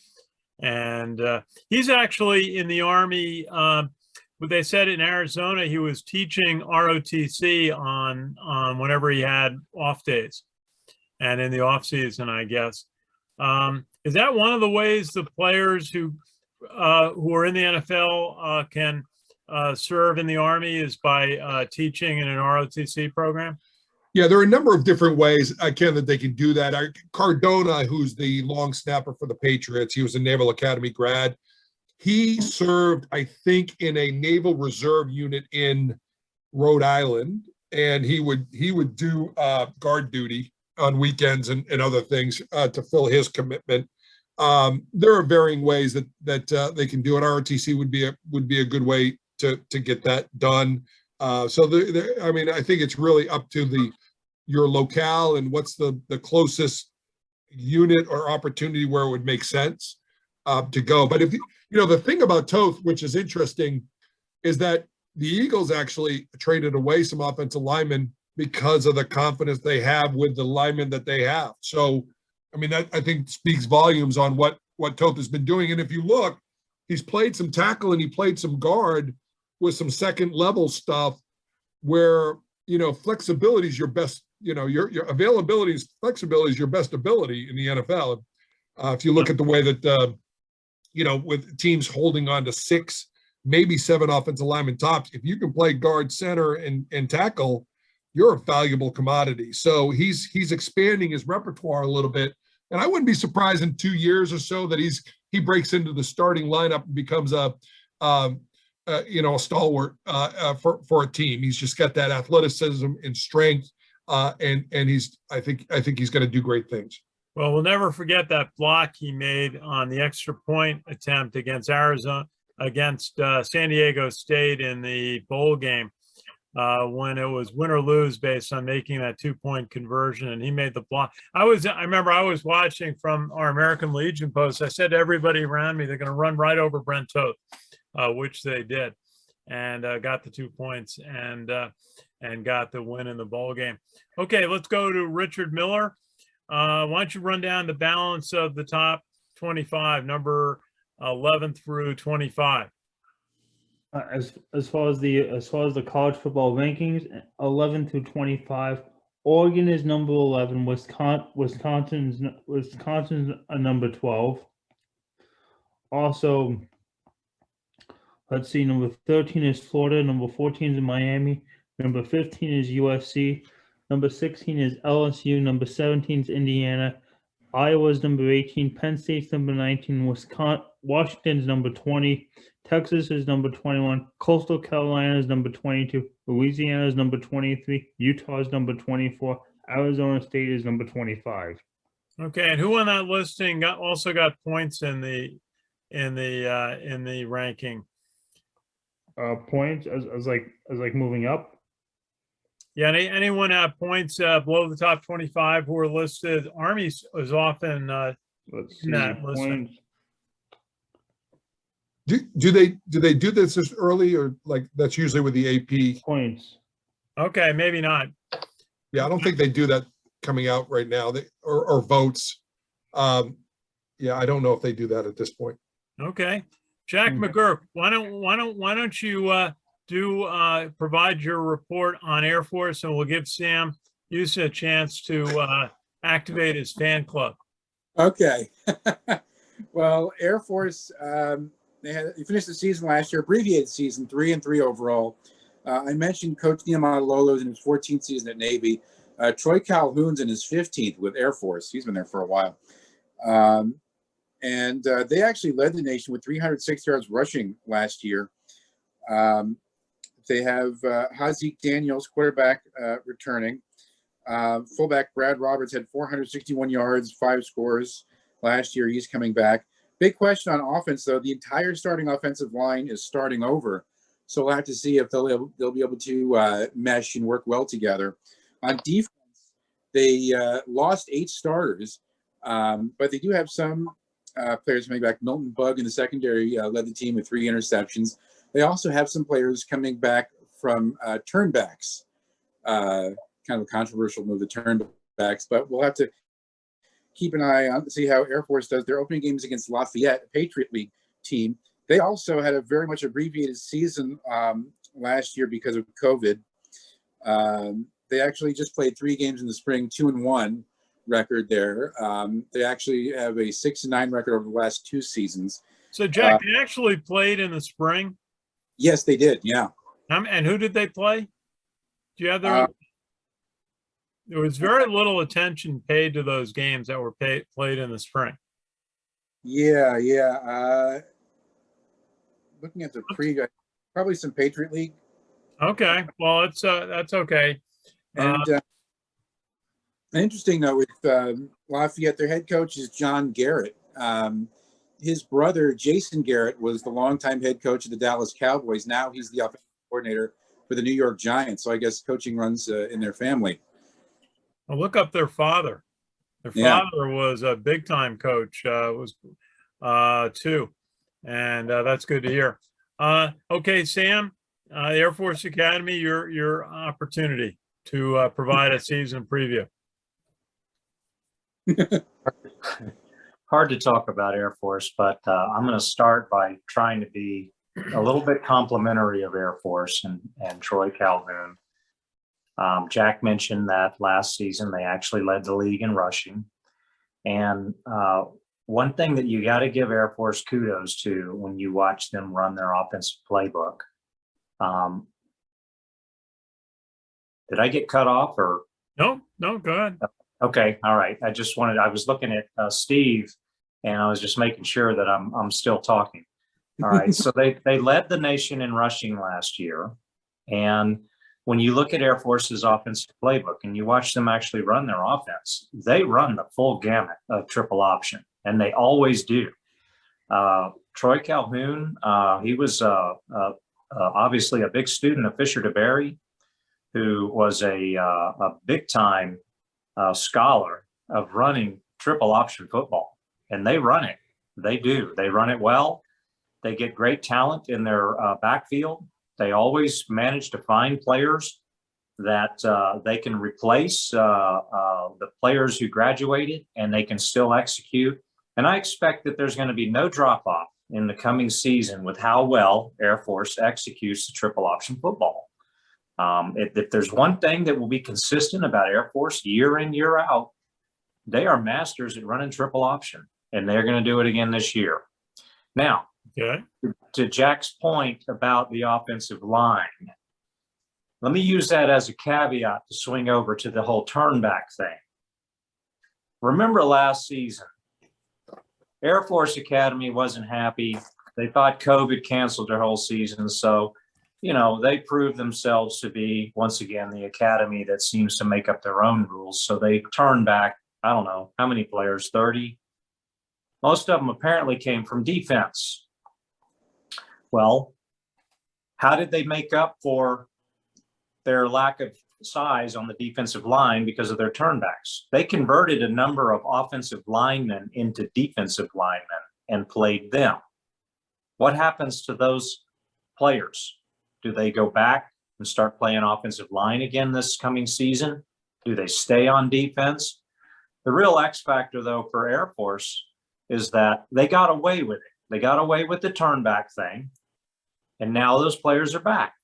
And he's actually in the Army. But they said in Arizona he was teaching ROTC on whenever he had off days, and in the off season, I guess. Is that one of the ways the players who are in the NFL can serve in the Army, is by teaching in an ROTC program? Yeah, there are a number of different ways, Ken, that they can do that. Cardona, who's the long snapper for the Patriots, he was a Naval Academy grad. He served, I think, in a Naval Reserve unit in Rhode Island, and he would do guard duty on weekends and other things to fill his commitment. There are varying ways that they can do it. ROTC would be a good way to get that done. So I mean, I think it's really up to your locale and what's the closest unit or opportunity where it would make sense to go. But if the thing about Toth, which is interesting, is that the Eagles actually traded away some offensive linemen because of the confidence they have with the linemen that they have. So, I mean, that I think speaks volumes on what Toth has been doing. And if you look, he's played some tackle and he played some guard with some second level stuff where, flexibility is your best, your availability is flexibility is your best ability in the NFL. If you look at the way that, with teams holding on to 6, maybe 7 offensive linemen tops, if you can play guard, center, and tackle, you're a valuable commodity. So he's expanding his repertoire a little bit. And I wouldn't be surprised in 2 years or so that he breaks into the starting lineup and becomes a stalwart for a team. He's just got that athleticism and strength, and I think he's going to do great things. Well, we'll never forget that block he made on the extra point attempt against San Diego State in the bowl game, when it was win or lose based on making that 2-point conversion, and he made the block. I remember I was watching from our American Legion post. I said to everybody around me, they're going to run right over Brent Toth, which they did, and got the 2 points and got the win in the bowl game. Okay, let's go to Richard Miller. Why don't you run down the balance of the top 25, number 11 through 25? As far as the college football rankings, 11 through 25, Oregon is number 11. Wisconsin's number 12. Also, let's see, number 13 is Florida, number 14 is Miami, number 15 is USC, number 16 is LSU, number 17 is Indiana, Iowa's number 18, Penn State's number 19, Washington's number 20, Texas is number 21, Coastal Carolina is number 22, Louisiana is number 23, Utah is number 24, Arizona State is number 25. Okay, and who on that listing also got points in the ranking? Points as like moving up. Yeah, anyone have points below the top 25 who are listed? Army is often Let's see. that listing. Points. Do they do this early, or like that's usually with the AP? Points. Okay, maybe not. Yeah, I don't think they do that coming out right now. Or votes. Yeah, I don't know if they do that at this point. Okay, Jack Mcgurk, why don't you provide your report on Air Force, and we'll give Sam Houston a chance to activate his fan club. Okay. Well, Air Force, they finished the season last year, abbreviated season, 3-3 overall. I mentioned Coach Nehemiah Lolo's in his 14th season at Navy. Troy Calhoun's in his 15th with Air Force. He's been there for a while. And they actually led the nation with 306 yards rushing last year. They have Hazik Daniels, quarterback, returning. Fullback Brad Roberts had 461 yards, 5 scores last year. He's coming back. Big question on offense, though. The entire starting offensive line is starting over. So we'll have to see if they'll be able to mesh and work well together. On defense, they lost 8 starters, but they do have some players coming back. Milton Bugg in the secondary led the team with 3 interceptions. They also have some players coming back from turnbacks. Kind of a controversial move, the turnbacks, but we'll have to keep an eye on to see how Air Force does. Their opening games against Lafayette, a Patriot League team. They also had a very much abbreviated season last year because of COVID. They actually just played 3 games in the spring, 2-1 record there. They actually have a 6-9 record over the last 2 seasons. So, Jack, they actually played in the spring? Yes, they did. Yeah. And who did they play? Do you have the? There was very little attention paid to those games that were played in the spring. Yeah. Looking at the probably some Patriot League. Okay, well, that's okay. And interesting though, with Lafayette, their head coach is John Garrett. His brother Jason Garrett was the longtime head coach of the Dallas Cowboys. Now he's the offensive coordinator for the New York Giants. So I guess coaching runs in their family. Well, look up their father. Their father was a big-time coach. Too, and that's good to hear. Okay, Sam, Air Force Academy, your opportunity to provide a season preview. Hard to talk about Air Force, but I'm going to start by trying to be a little bit complimentary of Air Force and Troy Calhoun. Jack mentioned that last season they actually led the league in rushing. And one thing that you got to give Air Force kudos to when you watch them run their offensive playbook. Did I get cut off or? No, go ahead. Okay, all right. I was looking at Steve, and I was just making sure that I'm still talking. All right, so they led the nation in rushing last year, and when you look at Air Force's offensive playbook and you watch them actually run their offense, they run the full gamut of triple option, and they always do. Troy Calhoun, he was obviously a big student of Fisher DeBerry, who was a big-time scholar of running triple option football, and they run it. They do. They run it well. They get great talent in their backfield. They always manage to find players that they can replace the players who graduated, and they can still execute. And I expect that there's going to be no drop-off in the coming season with how well Air Force executes the triple option football. If there's one thing that will be consistent about Air Force year in, year out, they are masters at running triple option, and they're going to do it again this year. Now, Okay. to Jack's point about the offensive line, let me use that as a caveat to swing over to the whole turnback thing. Remember last season, Air Force Academy wasn't happy. They thought COVID canceled their whole season. So, they proved themselves to be, once again, the academy that seems to make up their own rules. So they turned back, I don't know, how many players, 30? Most of them apparently came from defense. Well, how did they make up for their lack of size on the defensive line because of their turnbacks? They converted a number of offensive linemen into defensive linemen and played them. What happens to those players? Do they go back and start playing offensive line again this coming season? Do they stay on defense? The real X factor, though, for Air Force is that they got away with it. They got away with the turnback thing, and now those players are back.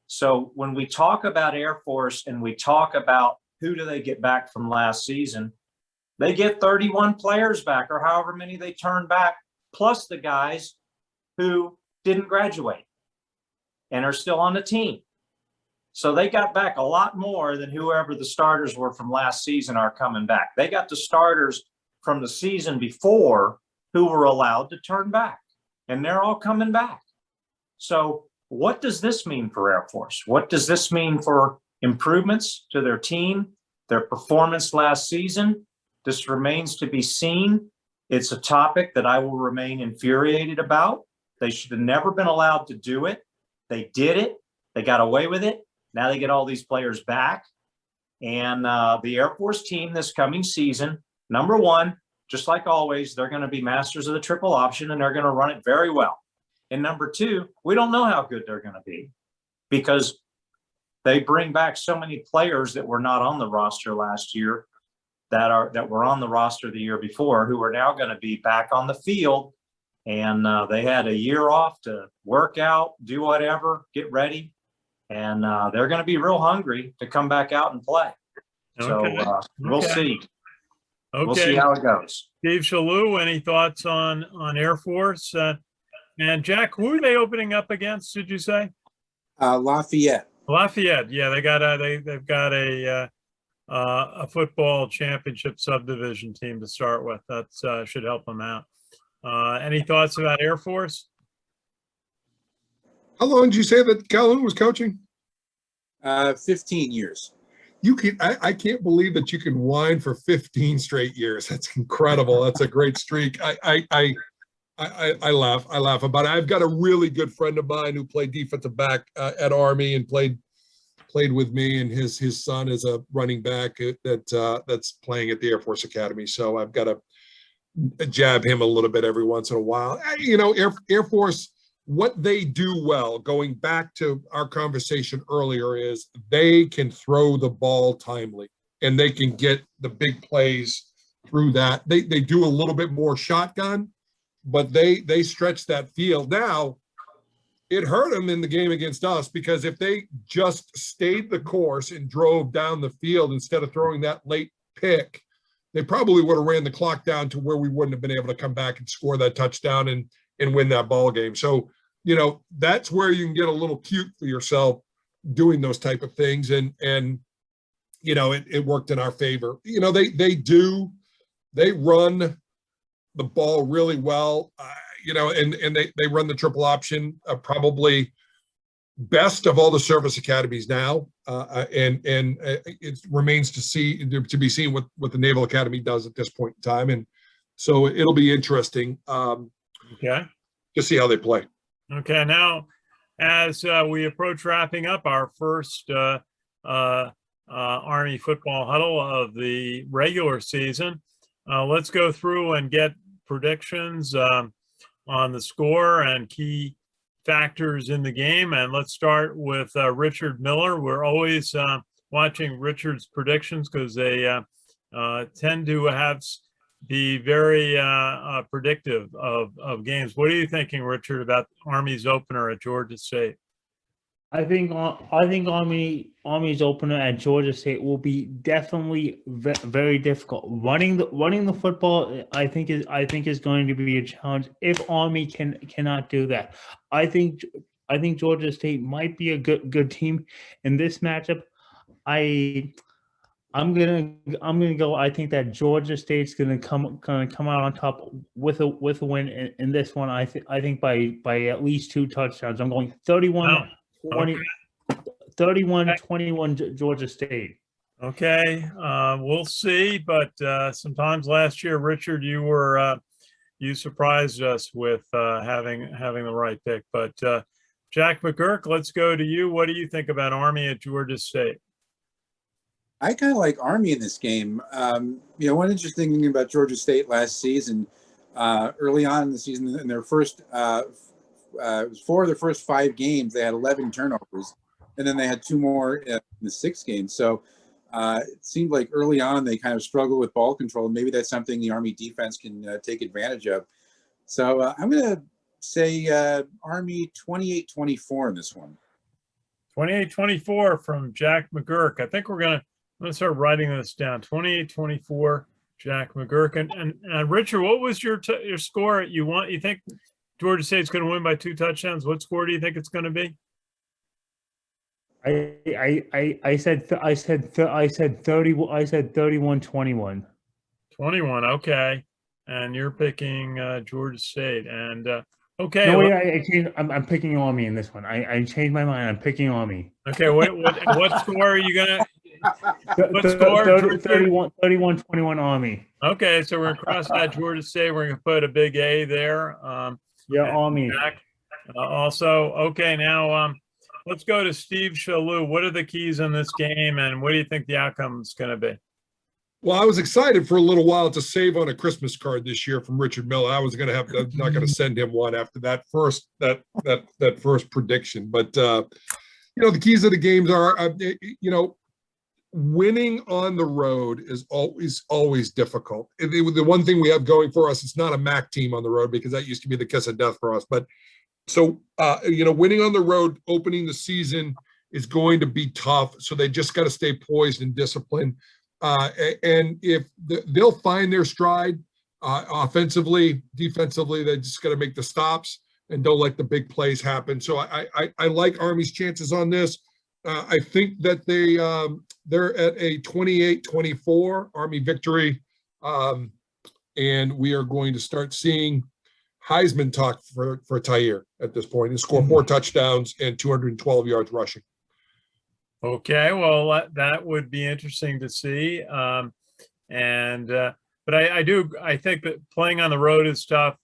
So when we talk about Air Force and we talk about who do they get back from last season, they get 31 players back, or however many they turn back, plus the guys who didn't graduate and are still on the team. So they got back a lot more than whoever the starters were from last season are coming back. They got the starters from the season before who were allowed to turn back, and they're all coming back. So what does this mean for Air Force? What does this mean for improvements to their team, their performance last season? This remains to be seen. It's a topic that I will remain infuriated about. They should have never been allowed to do it. They did it. They got away with it. Now they get all these players back. And the Air Force team this coming season, number one, just like always, they're going to be masters of the triple option, and they're going to run it very well. And number two, we don't know how good they're going to be because they bring back so many players that were not on the roster last year that were on the roster the year before, who are now going to be back on the field. And they had a year off to work out, do whatever, get ready. And they're going to be real hungry to come back out and play. Okay. So we'll see. Okay. We'll see how it goes. Steve Shalou, any thoughts on Air Force? And Jack, who are they opening up against, did you say? Lafayette. Lafayette. Yeah, they've got a football championship subdivision team to start with. That should help them out. Any thoughts about Air Force? How long did you say that Calhoun was coaching? 15 years. I can't believe that you can whine for 15 straight years. That's incredible. That's a great streak. I laugh about it. I've got a really good friend of mine who played defensive back at Army and played with me, and his son is a running back that's playing at the Air Force Academy. So I've got to jab him a little bit every once in a while. Air Force, what they do well, going back to our conversation earlier, is they can throw the ball timely and they can get the big plays through that. They do a little bit more shotgun, but they stretch that field. Now, it hurt them in the game against us because if they just stayed the course and drove down the field instead of throwing that late pick, they probably would have ran the clock down to where we wouldn't have been able to come back and score that touchdown and win that ball game. So, that's where you can get a little cute for yourself doing those type of things. And it worked in our favor. They run the ball really well, and they run the triple option probably best of all the service academies now. And it remains to be seen what the Naval Academy does at this point in time. And so it'll be interesting Okay. to see how they play. Okay. Now, as we approach wrapping up our first Army football huddle of the regular season, let's go through and get predictions on the score and key factors in the game. And let's start with Richard Miller. We're always watching Richard's predictions because they tend to be very predictive of games. What are you thinking, Richard, about Army's opener at Georgia State? I think Army's opener at Georgia State will be definitely very difficult. Running the football, I think is going to be a challenge if Army cannot do that. I think Georgia State might be a good team in this matchup. I'm gonna go. I think that Georgia State's gonna come out on top with a win in this one. I think by at least 2 touchdowns. I'm going 31 okay. 21 Georgia State. Okay, we'll see. But sometimes last year, Richard, you surprised us with having the right pick. But Jack McGurk, let's go to you. What do you think about Army at Georgia State? I kind of like Army in this game. One interesting thing about Georgia State last season, early on in the season, in their first 4 of their first 5 games, they had 11 turnovers, and then they had 2 more in the 6th game. So it seemed like early on they kind of struggled with ball control. Maybe that's something the Army defense can take advantage of. So I'm going to say Army 28-24 in this one. 28-24 from Jack McGurk. I think I'm going to start writing this down. 28-24, Jack McGurk. And Richard, what was your score? You think Georgia State's going to win by 2 touchdowns? What score do you think it's going to be? I said 31-21. 21. Okay, and you're picking Georgia State. And okay, no, wait, I'm picking Army in this one. I changed my mind. I'm picking Army. Okay, what score are you gonna? What score? 31-21 Army. Okay, so we're gonna cross out Georgia State. We're gonna put a big A there. Yeah, Army. Also, okay, now let's go to Steve Shalou. What are the keys in this game, and what do you think the outcome is going to be? Well, I was excited for a little while to save on a Christmas card this year from Richard Miller. I was going to not going to send him one after that first prediction. But the keys of the games are winning on the road is always difficult. The one thing we have going for us, it's not a MAC team on the road, because that used to be the kiss of death for us. But so winning on the road, opening the season, is going to be tough. So they just got to stay poised and disciplined. And if they'll find their stride offensively, defensively, they just got to make the stops and don't let the big plays happen. So I like Army's chances on this. I think that they're at a 28-24 Army victory, and we are going to start seeing Heisman talk for Tyre at this point, and score 4 touchdowns and 212 yards rushing. Okay, well, that would be interesting to see. But I think that playing on the road is tough.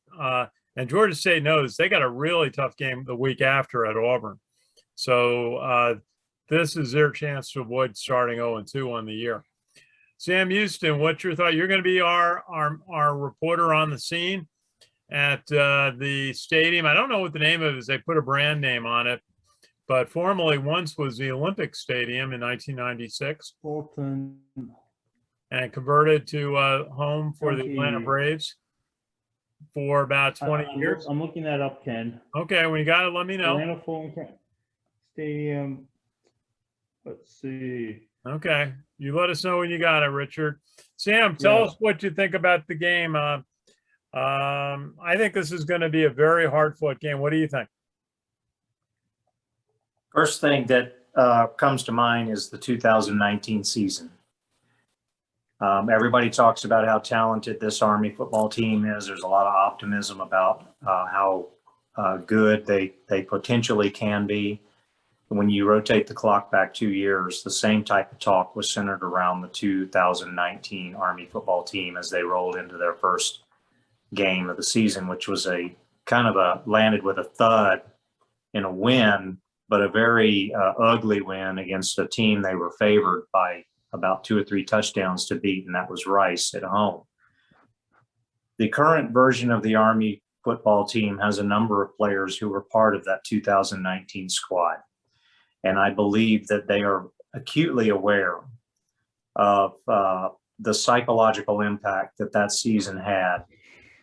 And Georgia State knows they got a really tough game the week after at Auburn. So this is their chance to avoid starting 0-2 on the year. Sam Houston, what's your thought? You're going to be our reporter on the scene at the stadium. I don't know what the name of it is. They put a brand name on it, but formerly once was the Olympic Stadium in 1996. Fulton. And converted to home for the Atlanta Braves for about 20 years. I'm looking that up, Ken. Okay, when you got it, let me know. Atlanta Fulton Stadium. Let's see. Okay, you let us know when you got it, Richard. Sam, tell us what you think about the game. I think this is going to be a very hard-fought game. What do you think? First thing that comes to mind is the 2019 season. Everybody talks about how talented this Army football team is. There's a lot of optimism about how good they potentially can be. When you rotate the clock back 2 years, the same type of talk was centered around the 2019 Army football team as they rolled into their first game of the season, which was a kind of landed with a thud in a win, but a very ugly win against a team they were favored by about 2 or 3 touchdowns to beat, and that was Rice at home. The current version of the Army football team has a number of players who were part of that 2019 squad. And I believe that they are acutely aware of the psychological impact that season had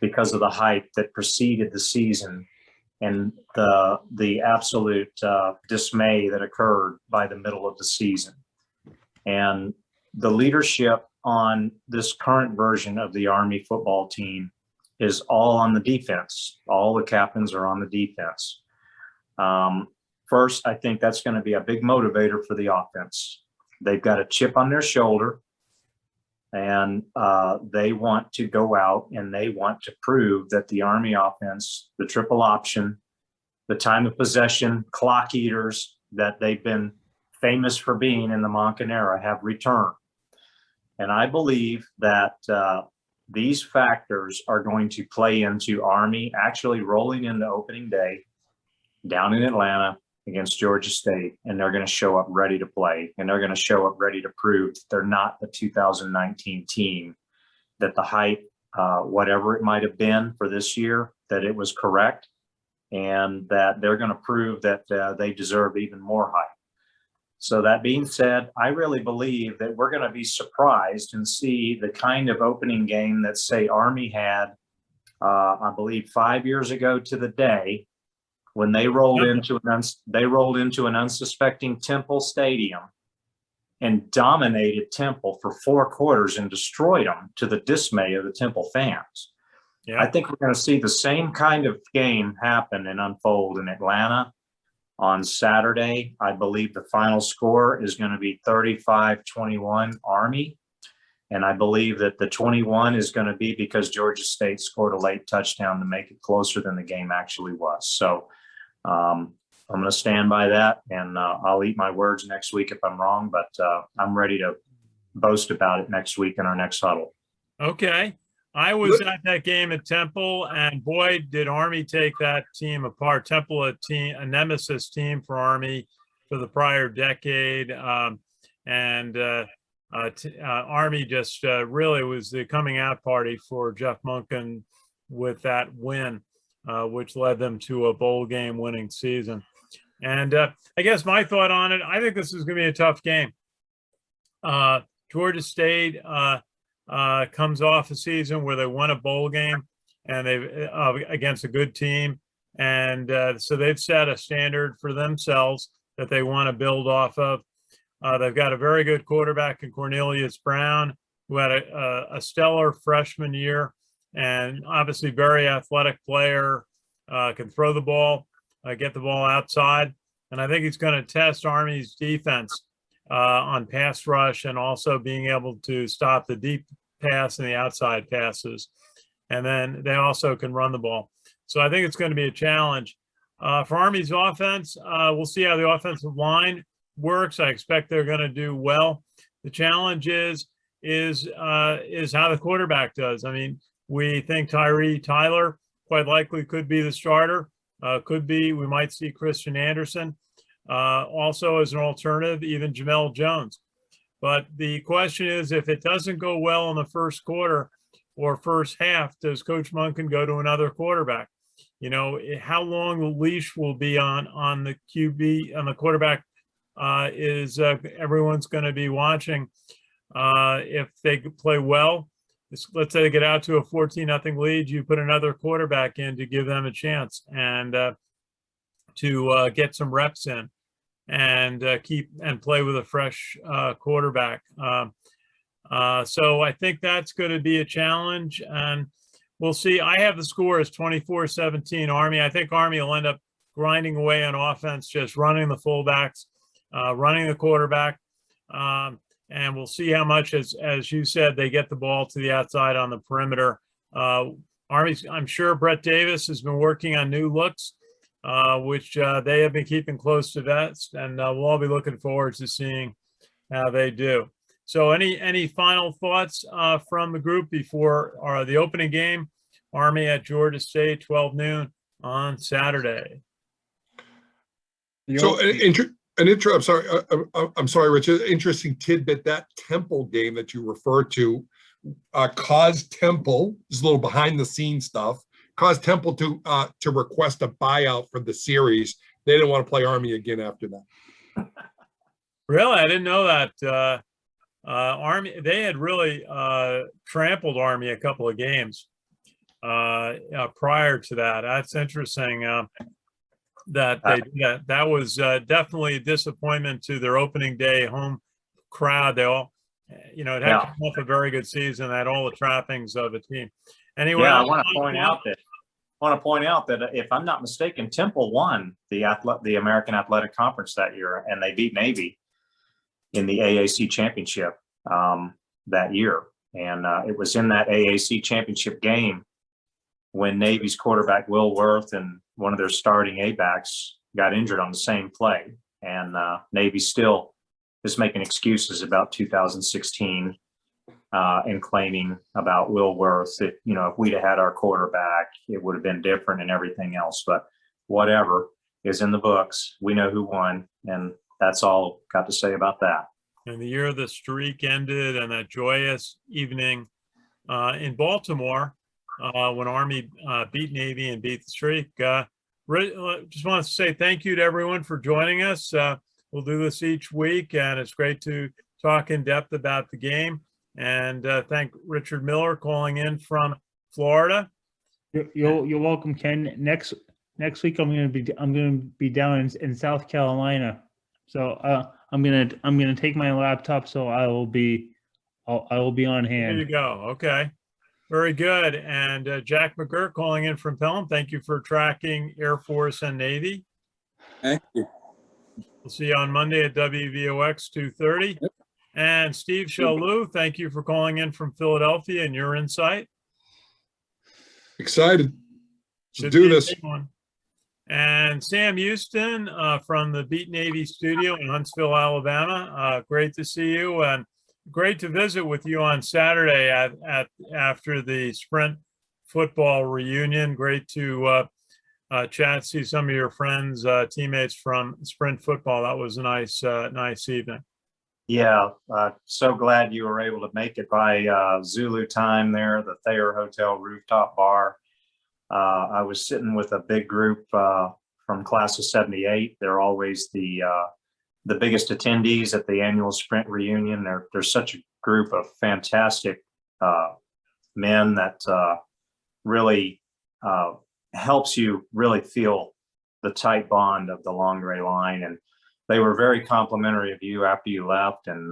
because of the hype that preceded the season and the absolute dismay that occurred by the middle of the season. And the leadership on this current version of the Army football team is all on the defense. All the captains are on the defense. First, I think that's going to be a big motivator for the offense. They've got a chip on their shoulder And they want to go out and they want to prove that the Army offense, the triple option, the time of possession, clock eaters that they've been famous for being in the Monken era have returned. And I believe that these factors are going to play into Army actually rolling into opening day down in Atlanta against Georgia State, and they're going to show up ready to play, and they're going to show up ready to prove that they're not the 2019 team, that the hype, whatever it might have been for this year, that it was correct, and that they're going to prove that they deserve even more hype. So that being said, I really believe that we're going to be surprised and see the kind of opening game that, say, Army had, I believe 5 years ago to the day, when they rolled into an unsuspecting Temple Stadium and dominated Temple for 4 quarters and destroyed them to the dismay of the Temple fans. Yeah. I think we're going to see the same kind of game happen and unfold in Atlanta on Saturday. I believe the final score is going to be 35-21 Army. And I believe that the 21 is going to be because Georgia State scored a late touchdown to make it closer than the game actually was. So I'm going to stand by that, and I'll eat my words next week if I'm wrong, but I'm ready to boast about it next week in our next huddle. Okay. I was at that game at Temple, and boy, did Army take that team apart. Temple, a nemesis team for Army for the prior decade. Army just really was the coming out party for Jeff Monken with that win, which led them to a bowl game winning season. And I guess my thought on it, I think this is going to be a tough game. Georgia State comes off a season where they won a bowl game and they against a good team. And so they've set a standard for themselves that they want to build off of. They've got a very good quarterback in Cornelius Brown, who had a stellar freshman year, and obviously very athletic player, can throw the ball, get the ball outside. And I think he's going to test Army's defense on pass rush and also being able to stop the deep pass and the outside passes. And then they also can run the ball. So I think it's going to be a challenge. For Army's offense, we'll see how the offensive line works. I expect they're going to do well. The challenge is how the quarterback does. I mean, we think Tyree Tyler quite likely could be the starter. We might see Christian Anderson also as an alternative, even Jamel Jones. But the question is, if it doesn't go well in the first quarter or first half, does Coach Monken go to another quarterback? You know, how long the leash will be on the QB, on the quarterback, everyone's going to be watching. If they play well, let's say they get out to a 14-0 lead, you put another quarterback in to give them a chance and to get some reps in and keep and play with a fresh quarterback. So I think that's going to be a challenge, and we'll see. I have the score as 24-17 Army. I think Army will end up grinding away on offense, just running the fullbacks, running the quarterback. And we'll see how much, as you said, they get the ball to the outside on the perimeter. Army's, I'm sure Brett Davis has been working on new looks, which they have been keeping close to vest, and we'll all be looking forward to seeing how they do. So any final thoughts from the group before the opening game, Army at Georgia State, 12 noon on Saturday? So I'm sorry, Rich. An interesting tidbit, that Temple game that you referred to caused Temple, this is a little behind the scenes stuff, caused Temple to request a buyout for the series. They didn't want to play Army again after that. Really? I didn't know that. Army, they had really trampled Army a couple of games prior to that. That's interesting. That was definitely a disappointment to their opening day home crowd. They all, it had come off a very good season, had all the trappings of a team. Anyway, I want to point out that if I'm not mistaken, Temple won the American Athletic Conference that year, and they beat Navy in the AAC championship that year. And it was in that AAC championship game when Navy's quarterback Will Worth and one of their starting A-backs got injured on the same play. And Navy still is making excuses about 2016 and claiming about Will Worth that, if we'd have had our quarterback, it would have been different and everything else. But whatever is in the books, we know who won. And that's all I've got to say about that. And the year the streak ended and that joyous evening in Baltimore when Army beat Navy and beat the streak. Just want to say thank you to everyone for joining us. We'll do this each week, and it's great to talk in depth about the game. And thank Richard Miller calling in from Florida. You're welcome, Ken. Next week I'm going to be down in South Carolina, so I'm gonna take my laptop, so I will be on hand. There you go. Okay, very good. And Jack Mcgurk calling in from Pelham. Thank you for tracking Air Force and Navy. Thank you. We'll see you on Monday at WVOX 2:30. Yep. And Steve Shalou, thank you for calling in from Philadelphia and your insight. Excited. Should Let's do be a this. big one. And Sam Houston from the Beat Navy studio in Huntsville, Alabama. Great to see you and great to visit with you on Saturday after the Sprint football reunion. Great to chat, see some of your friends, teammates from Sprint football. That was a nice evening. Yeah, so glad you were able to make it by Zulu time there, the Thayer Hotel rooftop bar. I was sitting with a big group from class of 78. They're always the biggest attendees at the annual Sprint reunion. They're such a group of fantastic men that really helps you really feel the tight bond of the Long Gray Line. And they were very complimentary of you after you left, and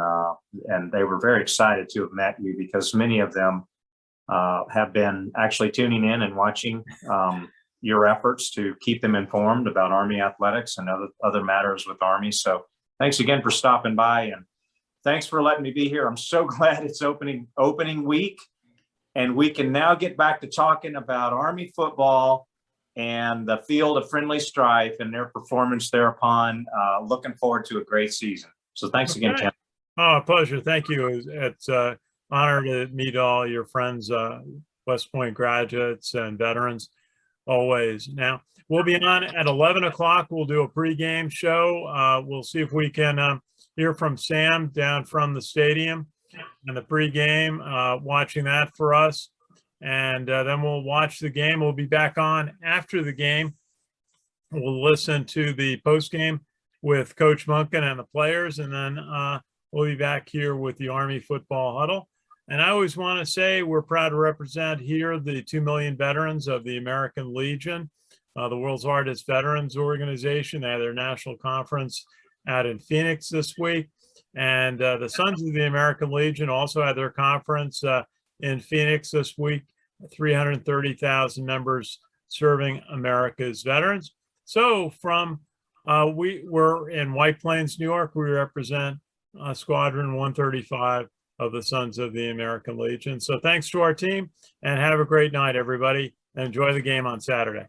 they were very excited to have met you because many of them have been actually tuning in and watching your efforts to keep them informed about Army athletics and other matters with Army. So thanks again for stopping by, and thanks for letting me be here. I'm so glad it's opening week, and we can now get back to talking about Army football and the field of friendly strife and their performance thereupon. Looking forward to a great season. So thanks again, Ken. Oh, a pleasure. Thank you. It's honor to meet all your friends, West Point graduates and veterans, always. Now, we'll be on at 11 o'clock. We'll do a pregame show. We'll see if we can hear from Sam down from the stadium and the pregame, watching that for us. And then we'll watch the game. We'll be back on after the game. We'll listen to the postgame with Coach Munkin and the players, and then we'll be back here with the Army Football Huddle. And I always want to say we're proud to represent here the 2 million veterans of the American Legion, the world's largest veterans organization. They had their national conference out in Phoenix this week. And the Sons of the American Legion also had their conference in Phoenix this week, 330,000 members serving America's veterans. So from we're in White Plains, New York. We represent Squadron 135 of the Sons of the American Legion. So thanks to our team, and have a great night, everybody. And enjoy the game on Saturday.